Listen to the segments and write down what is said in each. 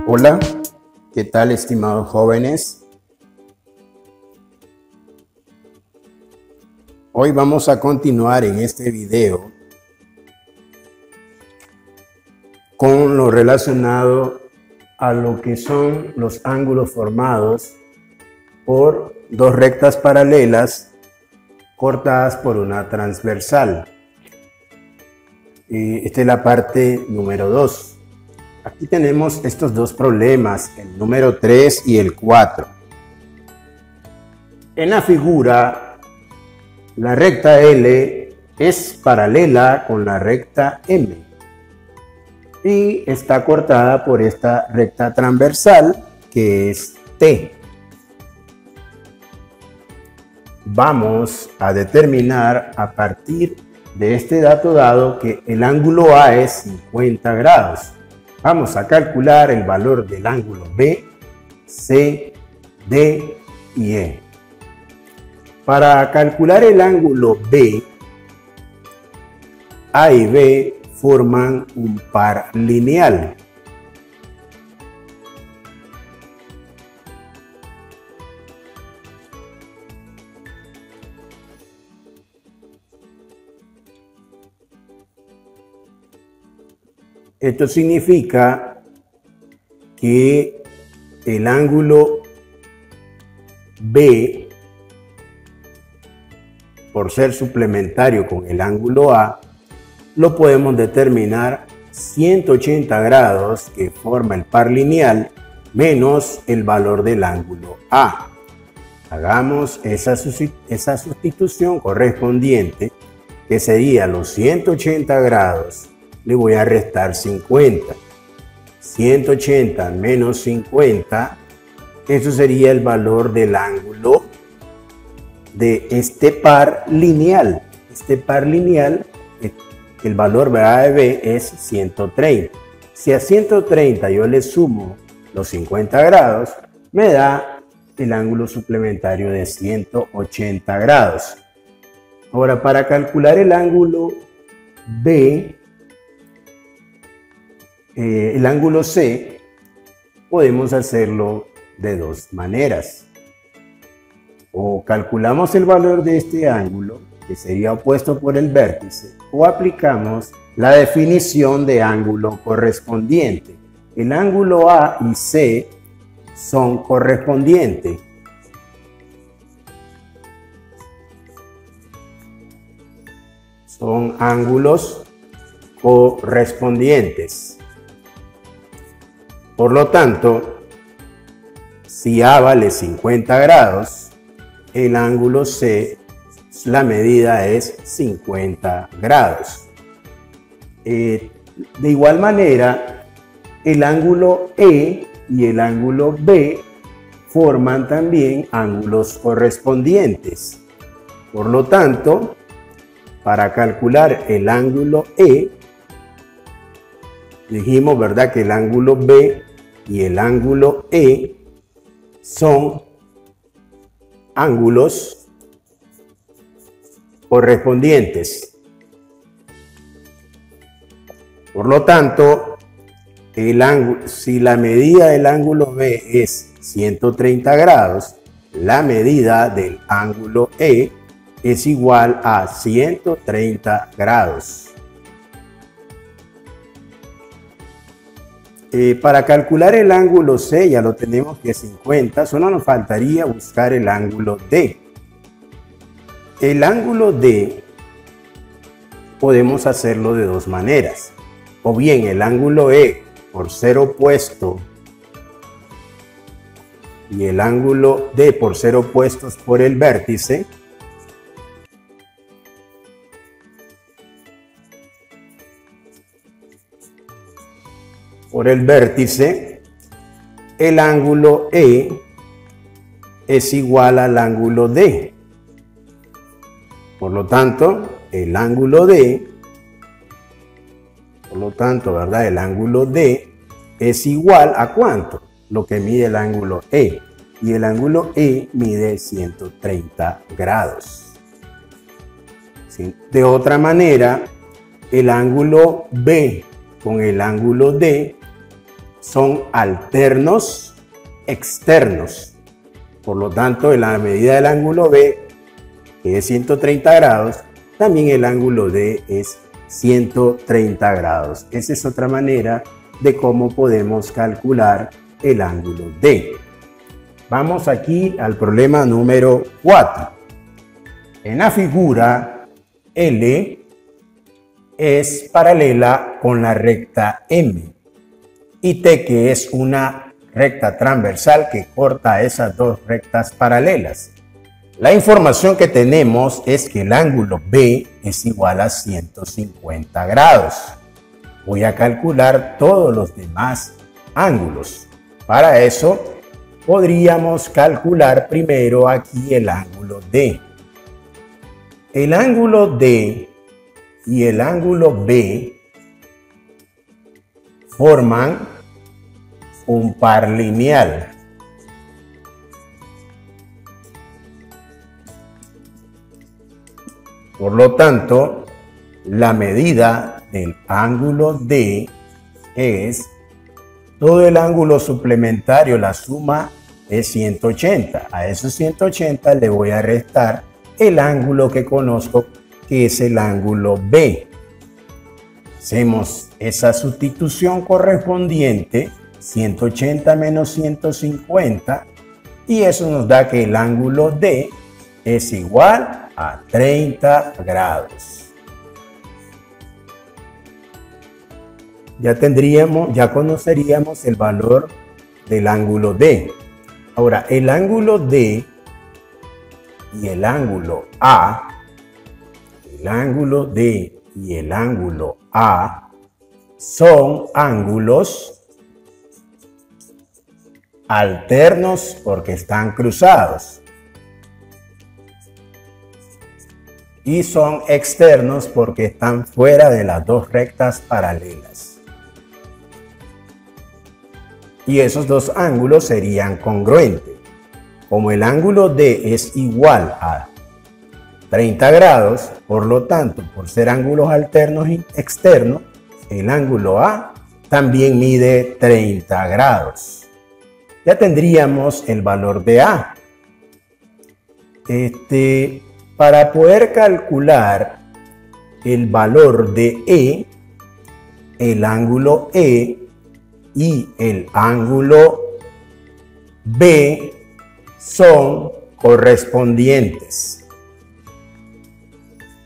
Hola, ¿qué tal, estimados jóvenes? Hoy vamos a continuar en este video con lo relacionado a lo que son los ángulos formados por dos rectas paralelas cortadas por una transversal. Esta es la parte número 2. Aquí tenemos estos dos problemas, el número 3 y el 4. En la figura, la recta L es paralela con la recta M y está cortada por esta recta transversal que es T. Vamos a determinar a partir de este dato dado que el ángulo A es 50 grados. Vamos a calcular el valor del ángulo B, C, D y E. Para calcular el ángulo B, A y B forman un par lineal. Esto significa que el ángulo B, por ser suplementario con el ángulo A, lo podemos determinar 180 grados que forma el par lineal menos el valor del ángulo A. Hagamos esa sustitución correspondiente, que sería los 180 grados. Le voy a restar 50. 180 menos 50, eso sería el valor del ángulo de este par lineal. Este par lineal, el valor de B es 130. Si a 130 yo le sumo los 50 grados, me da el ángulo suplementario de 180 grados. Ahora, para calcular el ángulo B, el ángulo C, podemos hacerlo de dos maneras. O calculamos el valor de este ángulo, que sería opuesto por el vértice, o aplicamos la definición de ángulo correspondiente. El ángulo A y C son correspondientes. Son ángulos correspondientes. Por lo tanto, si A vale 50 grados, el ángulo C, la medida es 50 grados. De igual manera, el ángulo E y el ángulo B forman también ángulos correspondientes. Por lo tanto, para calcular el ángulo E, dijimos, ¿verdad?, que el ángulo B y el ángulo E son ángulos correspondientes. Por lo tanto, si la medida del ángulo B es 130 grados, la medida del ángulo E es igual a 130 grados. Para calcular el ángulo C ya lo tenemos que es 50, solo nos faltaría buscar el ángulo D. El ángulo D podemos hacerlo de dos maneras. O bien el ángulo E, por ser opuesto, y el ángulo D por ser opuestos por el vértice, el ángulo E es igual al ángulo D. Por lo tanto, el ángulo D, ¿verdad? El ángulo D es igual a ¿cuánto? Lo que mide el ángulo E. Y el ángulo E mide 130 grados. ¿Sí? De otra manera, el ángulo B con el ángulo D son alternos externos. Por lo tanto, en la medida del ángulo B, que es 130 grados, también el ángulo D es 130 grados. Esa es otra manera de cómo podemos calcular el ángulo D. Vamos aquí al problema número 4. En la figura, L es paralela con la recta M y T, que es una recta transversal que corta esas dos rectas paralelas. La información que tenemos es que el ángulo B es igual a 150 grados. Voy a calcular todos los demás ángulos. Para eso, podríamos calcular primero aquí el ángulo D. El ángulo D y el ángulo B forman un par lineal. Por lo tanto, la medida del ángulo D es todo el ángulo suplementario, la suma es 180. A esos 180 le voy a restar el ángulo que conozco, que es el ángulo B. Hacemos esa sustitución correspondiente, 180 menos 150, y eso nos da que el ángulo D es igual a 30 grados. Ya conoceríamos el valor del ángulo D. Ahora, el ángulo D y el ángulo A, son ángulos alternos porque están cruzados. Y son externos porque están fuera de las dos rectas paralelas. Y esos dos ángulos serían congruentes. Como el ángulo D es igual a 30 grados, por lo tanto, por ser ángulos alternos y externos, el ángulo A también mide 30 grados. Ya tendríamos el valor de A. Para poder calcular el valor de E, el ángulo E y el ángulo B son correspondientes.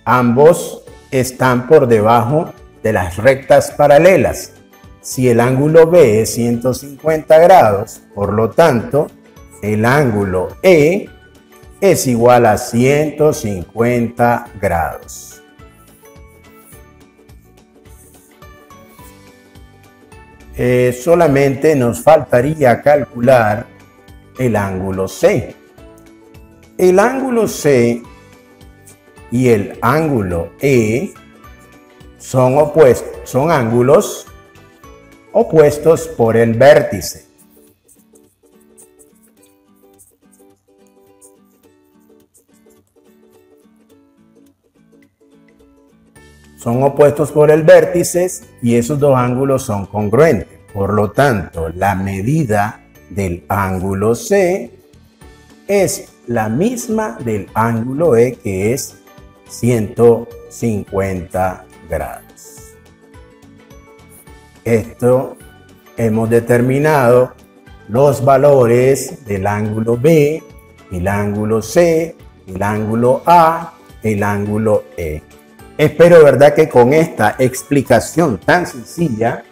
Ambos están por debajo de las rectas paralelas. Si el ángulo B es 150 grados, por lo tanto, el ángulo E es igual a 150 grados. Solamente nos faltaría calcular el ángulo C. El ángulo C y el ángulo E son opuestos, son ángulos opuestos por el vértice. Son opuestos por el vértice y esos dos ángulos son congruentes. Por lo tanto, la medida del ángulo C es la misma del ángulo E, que es 150 grados. Esto hemos determinado los valores del ángulo B, el ángulo C, el ángulo A, el ángulo E. Espero, ¿verdad?, que con esta explicación tan sencilla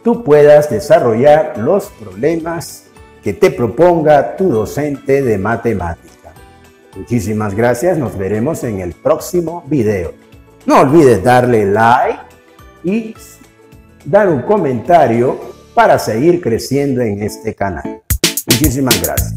tú puedas desarrollar los problemas que te proponga tu docente de matemática. Muchísimas gracias, nos veremos en el próximo video. No olvides darle like y dar un comentario para seguir creciendo en este canal. Muchísimas gracias.